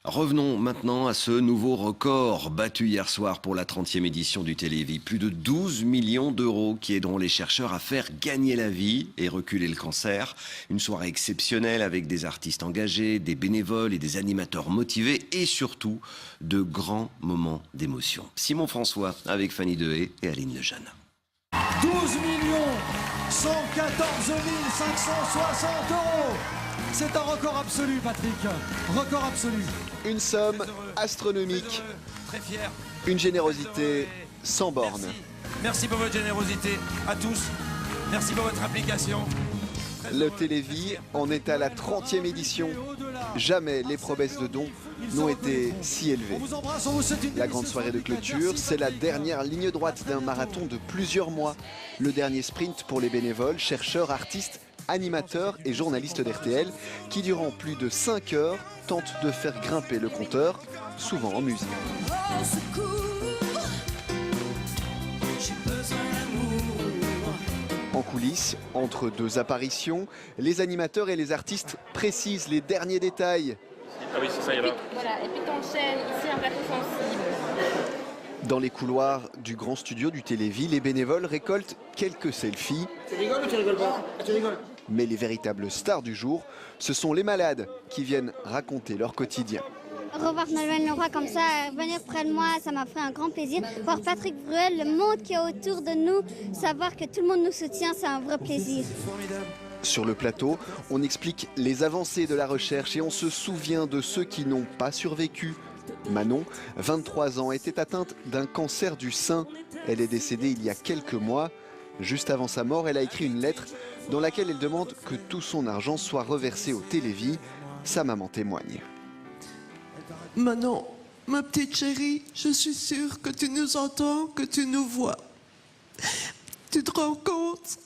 Revenons maintenant à ce nouveau record battu hier soir pour la 30e édition du Télévis. Plus de 12 millions d'euros qui aideront les chercheurs à faire gagner la vie et reculer le cancer. Une soirée exceptionnelle avec des artistes engagés, des bénévoles et des animateurs motivés et surtout de grands moments d'émotion. Simon François avec Fanny Dehaye et Aline Lejeune. 12 114 560 euros. C'est un record absolu, Patrick. Record absolu. Une somme astronomique. Très fier. Une générosité sans borne. Merci pour votre générosité à tous. Merci pour votre application. Le Télévis en est à la 30e édition. Jamais les promesses de dons n'ont été si élevées. La grande soirée de clôture, c'est la dernière ligne droite d'un marathon de plusieurs mois. Le dernier sprint pour les bénévoles, chercheurs, artistes, animateurs et journalistes d'RTL qui, durant plus de 5 heures, tentent de faire grimper le compteur, souvent en musique. En coulisses, entre deux apparitions, les animateurs et les artistes précisent les derniers détails. Ah oui, c'est ça, il y a là. Voilà, et puis t'enchaînes ici un plateau sensible. Dans les couloirs du grand studio du Télévis, les bénévoles récoltent quelques selfies. Tu rigoles ou tu rigoles pas? Tu rigoles. Mais les véritables stars du jour, ce sont les malades qui viennent raconter leur quotidien. Revoir Nolwenn Leroy comme ça, venir près de moi, ça m'a fait un grand plaisir. Voir Patrick Bruel, le monde qui est autour de nous, savoir que tout le monde nous soutient, c'est un vrai plaisir. Sur le plateau, on explique les avancées de la recherche et on se souvient de ceux qui n'ont pas survécu. Manon, 23 ans, était atteinte d'un cancer du sein. Elle est décédée il y a quelques mois. Juste avant sa mort, elle a écrit une lettre dans laquelle elle demande que tout son argent soit reversé au Télévis. Sa maman témoigne. Manon, ma petite chérie, je suis sûre que tu nous entends, que tu nous vois. Tu te rends compte?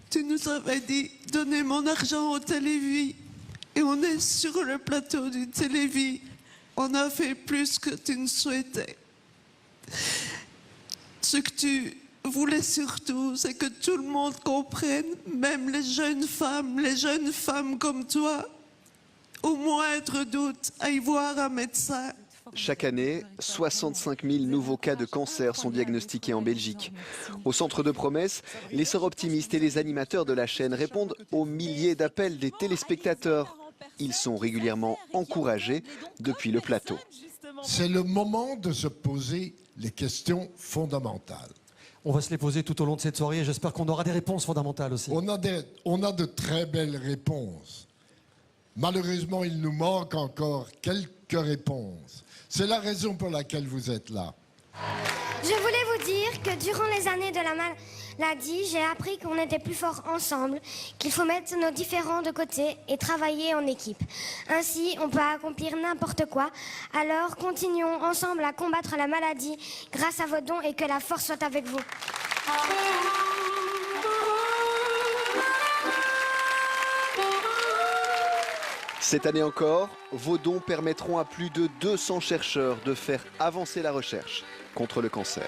Tu nous avais dit « Donnez mon argent au Télévis » et on est sur le plateau du Télévis. On a fait plus que tu ne souhaitais. Ce que tu voulais surtout, c'est que tout le monde comprenne, même les jeunes femmes comme toi, au moindre doute, aillent voir un médecin. Chaque année, 65 000 nouveaux cas de cancer sont diagnostiqués en Belgique. Au centre de promesses, les sœurs optimistes et les animateurs de la chaîne répondent aux milliers d'appels des téléspectateurs. Ils sont régulièrement encouragés depuis le plateau. C'est le moment de se poser les questions fondamentales. On va se les poser tout au long de cette soirée et j'espère qu'on aura des réponses fondamentales aussi. On a de très belles réponses. Malheureusement, il nous manque encore quelques réponses. C'est la raison pour laquelle vous êtes là. Je voulais vous dire que durant les années de la maladie, j'ai appris qu'on était plus forts ensemble, qu'il faut mettre nos différends de côté et travailler en équipe. Ainsi, on peut accomplir n'importe quoi. Alors, continuons ensemble à combattre la maladie grâce à vos dons et que la force soit avec vous. Cette année encore, vos dons permettront à plus de 200 chercheurs de faire avancer la recherche contre le cancer.